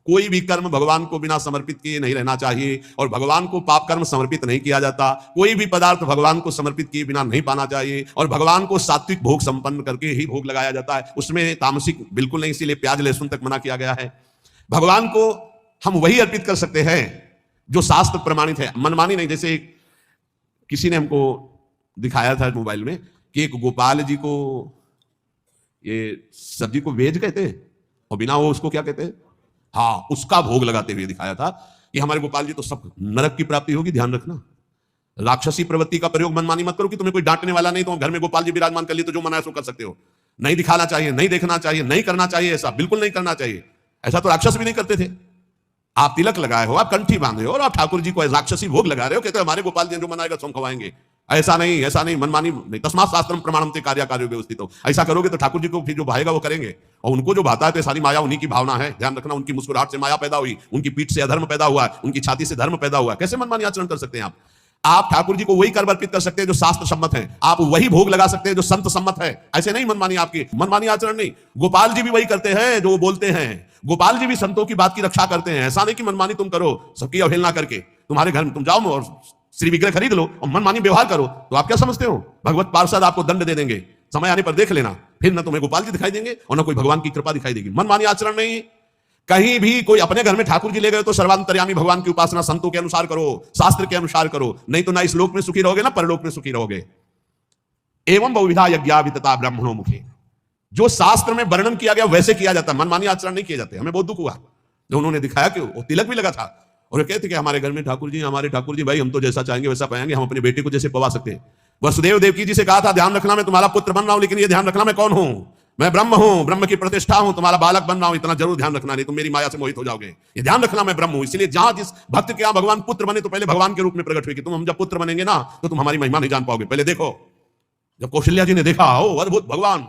कोई भी कर्म भगवान को बिना समर्पित किए नहीं रहना चाहिए, और भगवान को पाप कर्म समर्पित नहीं किया जाता। कोई भी पदार्थ भगवान को समर्पित किए बिना नहीं पाना चाहिए, और भगवान को सात्विक भोग संपन्न करके ही भोग लगाया जाता है, उसमें तामसिक बिल्कुल नहीं। इसीलिए प्याज लहसुन तक मना किया गया है। भगवान को हम वही अर्पित कर सकते हैं जो शास्त्र प्रमाणित है, मनमानी नहीं। जैसे किसी ने हमको दिखाया था मोबाइल में कि एक गोपाल जी को ये सब्जी को वेज कहते हैं और बिना वो उसको क्या कहते हैं, हाँ, उसका भोग लगाते हुए दिखाया था कि हमारे गोपाल जी तो सब नरक की प्राप्ति होगी। ध्यान रखना, राक्षसी प्रवृत्ति का प्रयोग मनमानी मत करो कि तुम्हें कोई डांटने वाला नहीं, तो घर में गोपाल जी विराजमान कर लिए तो जो मना है सो कर सकते हो। नहीं दिखाना चाहिए, नहीं देखना चाहिए, नहीं करना चाहिए, ऐसा बिल्कुल नहीं करना चाहिए। ऐसा तो राक्षस भी नहीं करते थे। आप तिलक लगाए हो, आप कंठी बांधे हो और आप ठाकुर जी को राक्षसी भोग लगा रहे हो, कहते हो हमारे गोपाल जी जो मनाएगा सो हम खवाएंगे। ऐसा नहीं, ऐसा नहीं, मनमानी नहीं। तस्मात् शास्त्रम प्रमाणम ते कार्य व्यवस्थित हो। ऐसा करोगे तो ठाकुर जी को फिर जो भाएगा वो करेंगे, और उनको जो भाता है तो सारी माया उन्हीं की भावना है। ध्यान रखना, उनकी मुस्कुराहट से माया पैदा हुई, उनकी पीठ से अधर्म पैदा हुआ है, उनकी छाती से धर्म पैदा हुआ है। कैसे मनमानी आचरण कर सकते हैं आप? आप ठाकुर जी को वही कर्म अर्पित कर सकते हैं जो शास्त्र सम्मत है, आप वही भोग लगा सकते हैं जो संत सम्मत है। ऐसे नहीं मनमानी, आपकी मनमानी आचरण नहीं। गोपाल जी भी वही करते हैं जो बोलते हैं, गोपाल जी भी संतों की बात की रक्षा करते हैं। ऐसा नहीं कि मनमानी तुम करो सबकी अवहेलना करके। तुम्हारे घर में तुम जाओ और श्री विग्रह खरीद लो और मनमानी व्यवहार करो, तो आप क्या समझते हो भगवत पार्षद आपको दंड दे देंगे। समय आने पर देख लेना, फिर ना तुम्हें गोपाल जी दिखाई देंगे और ना कोई भगवान की कृपा दिखाई देगी। मनमानी आचरण नहीं। कहीं भी कोई अपने घर में ठाकुर जी ले गए तो सर्वांतर्यामी भगवान की उपासना संतों के अनुसार करो, शास्त्र के अनुसार करो, नहीं तो ना इस लोक में सुखी रहोगे ना परलोक में सुखी रहोगे। एवं बहुविधा यज्ञा वितता ब्राह्मणों मुखे, जो शास्त्र में वर्णन किया गया वैसे किया जाता है, मनमानी आचरण नहीं किया जाते। हमें बहुत दुख हुआ जो उन्होंने दिखाया कि वो तिलक भी लगा था और कहते कि हमारे घर में ठाकुर जी, हमारे ठाकुर जी, भाई हम तो जैसा चाहेंगे वैसा पाएंगे, हम अपने बेटे को जैसे पवा सकते हैं। वसुदेव देवकी जी से कहा था ध्यान रखना मैं तुम्हारा पुत्र बन रहा हूं, लेकिन ये ध्यान रखना मैं कौन हूं, मैं ब्रह्म हूं, ब्रह्म की प्रतिष्ठा हूं, तुम्हारा बालक बन रहा हूं, इतना जरूर ध्यान रखना, नहीं तुम मेरी माया से मोहित हो जाओगे। ये ध्यान रखना मैं ब्रह्म हूं। इसलिए जहां जिस भक्त के यहां भगवान पुत्र बने तो पहले भगवान के रूप में प्रकट हुए कि तुम हम जब पुत्र बनेंगे ना तो तुम हमारी महिमा नहीं जान पाओगे। पहले देखो, जब कौशल्या जी ने देखा ओ अद्भुत भगवान,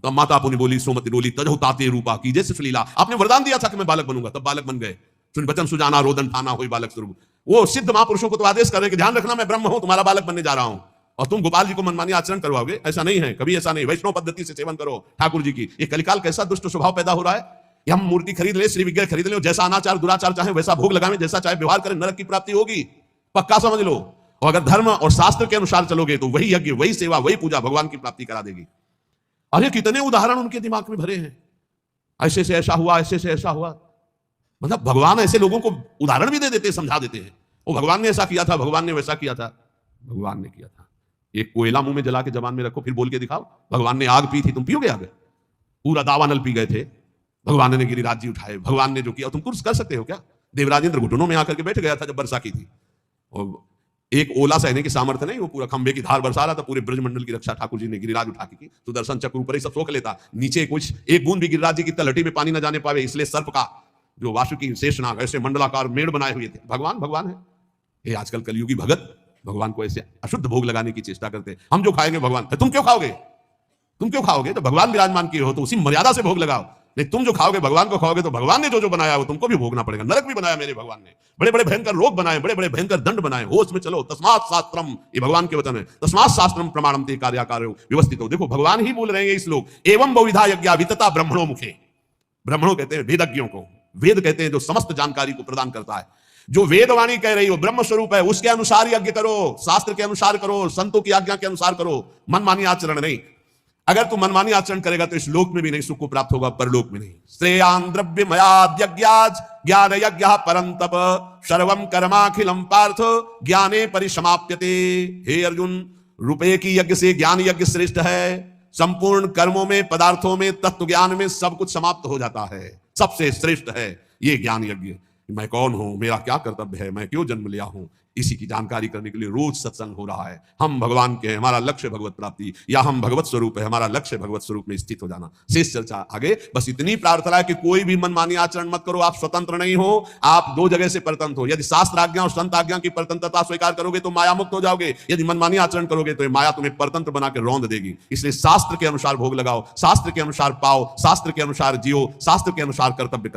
तब माता पुनि बोली सोमति डोली तजहु ताते रूपा की जैसे सुलीला। आपने वरदान दिया था कि मैं बालक बनूंगा, तब बालक बन गए। सुन बचन सुजाना रोदन ठाना हुई बालक स्वरूप। वो सिद्ध महापुरुषों को तो आदेश कर रहे कि ध्यान रखना मैं ब्रह्म हूं, तुम्हारा बालक बनने जा रहा हूं, और तुम गोपाल जी को मनमानी आचरण करवाओगे। ऐसा नहीं है, कभी ऐसा नहीं। वैष्णव पद्धति से सेवन करो ठाकुर जी की। ये कलिकाल कैसा दुष्ट स्वभाव पैदा हो रहा है। हम मूर्ति खरीद ले, श्री विग्रह खरीद ले, जैसा अनाचार दुराचार चाहे वैसा भोग लगावे, जैसा चाहे व्यवहार करें, नरक की प्राप्ति होगी, पक्का समझ लो। और अगर धर्म और शास्त्र के अनुसार चलोगे तो वही यज्ञ, वही सेवा, वही पूजा भगवान की प्राप्ति करा देगी। अरे कितने उदाहरण उनके दिमाग में भरे हैं, ऐसे से ऐसा हुआ, ऐसे से ऐसा हुआ। मतलब भगवान ऐसे लोगों को उदाहरण भी दे देते, समझा देते हैं। वो भगवान ने ऐसा किया था, भगवान ने वैसा किया था। भगवान ने किया था, एक कोयला मुंह में जला के जबान में रखो, फिर बोल के दिखाओ। भगवान ने आग पी थी, तुम पियोगे आग? पूरा दावानल पी गए थे, भगवान ने गिरिराज जी उठाए, भगवान ने जो किया तुम कुछ कर सकते हो क्या? देवराजेंद्र घुटनों में आकर के बैठ गया था जब वर्षा की थी, और एक ओला सहने की सामर्थ्य नहीं, वो पूरा खंबे की धार बरसा रहा था। पूरे ब्रजमंडल की रक्षा ठाकुर जी ने गिरिराज उठा के की। सुदर्शन चक्र ऊपर ही सब सोख लेता, नीचे कुछ एक बूंद भी गिरिराज जी की तलहटी में पानी न जाने पावे, इसलिए सर्प का जो वासुकी शेषनाग ऐसे मंडलाकार मेड़ बनाए हुए थे। भगवान भगवान है। ये आजकल कलयुगी भगत भगवान को ऐसे अशुद्ध भोग लगाने की चेष्टा करते हैं। हम जो खाएंगे भगवान, तुम क्यों खाओगे? तुम क्यों खाओगे? तो भगवान विराजमान किए हो तो उसी मर्यादा से भोग लगाओ। नहीं, तुम जो खाओगे भगवान को खाओगे तो भगवान ने जो बनाया वो तुमको भी भोगना पड़ेगा। नरक भी बनाया मेरे भगवान ने, बड़े बड़े भयंकर रोग बनाए, बड़े बड़े भयंकर दंड बनाए। होश में चलो। तस्मात् शास्त्रम, ये भगवान के वचन है, तस्मात् शास्त्रम प्रमाणम ते कार्याकार्यो व्यवस्थित हो। देखो भगवान ही बोल रहे हैं ये श्लोक। एवं बहुविधा यज्ञा वितता ब्रह्मणों मुखे। ब्रह्मणों कहते हैं वेदज्ञों को, वेद कहते हैं जो समस्त जानकारी को प्रदान करता है। जो वेदवाणी कह रही हो ब्रह्म स्वरूप है, उसके अनुसार यज्ञ करो, शास्त्र के अनुसार करो, संतों की आज्ञा के अनुसार करो, मनमानी आचरण नहीं। अगर तू मनमानी आचरण करेगा तो इस लोक में भी नहीं सुख को प्राप्त होगा, परलोक में नहीं। श्रेयान द्रव्यमयाद्यज्ञात् ज्ञान यज्ञः परंतप सर्वं कर्माखिलम पार्थ ज्ञाने परिसमाप्यते। हे अर्जुन, रुपये की यज्ञ से ज्ञान यज्ञ श्रेष्ठ है। संपूर्ण कर्मों में, पदार्थों में, तत्व ज्ञान में सब कुछ समाप्त हो जाता है। सबसे श्रेष्ठ है ये ज्ञान यज्ञ। मैं कौन हूं, मेरा क्या कर्तव्य है, मैं क्यों जन्म लिया हूं, इसी की जानकारी करने के लिए रोज सत्संग हो रहा है। हम भगवान के हैं, हमारा लक्ष्य भगवत प्राप्ति, या हम भगवत स्वरूप है, हमारा लक्ष्य भगवत स्वरूप में स्थित हो जाना। शेष चर्चा आगे। बस इतनी प्रार्थना है कि कोई भी मनमानी आचरण मत करो। आप स्वतंत्र नहीं हो, आप दो जगह से परतंत्र हो। यदि शास्त्र आज्ञा और संत आज्ञा की परतंत्रता स्वीकार करोगे तो माया मुक्त हो जाओगे। यदि मनमानी आचरण करोगे तो माया तुम्हें परतंत्र बना के रौंद देगी। इसलिए शास्त्र के अनुसार भोग लगाओ, शास्त्र के अनुसार पाओ, शास्त्र के अनुसार जियो, शास्त्र के अनुसार कर्तव्य करो।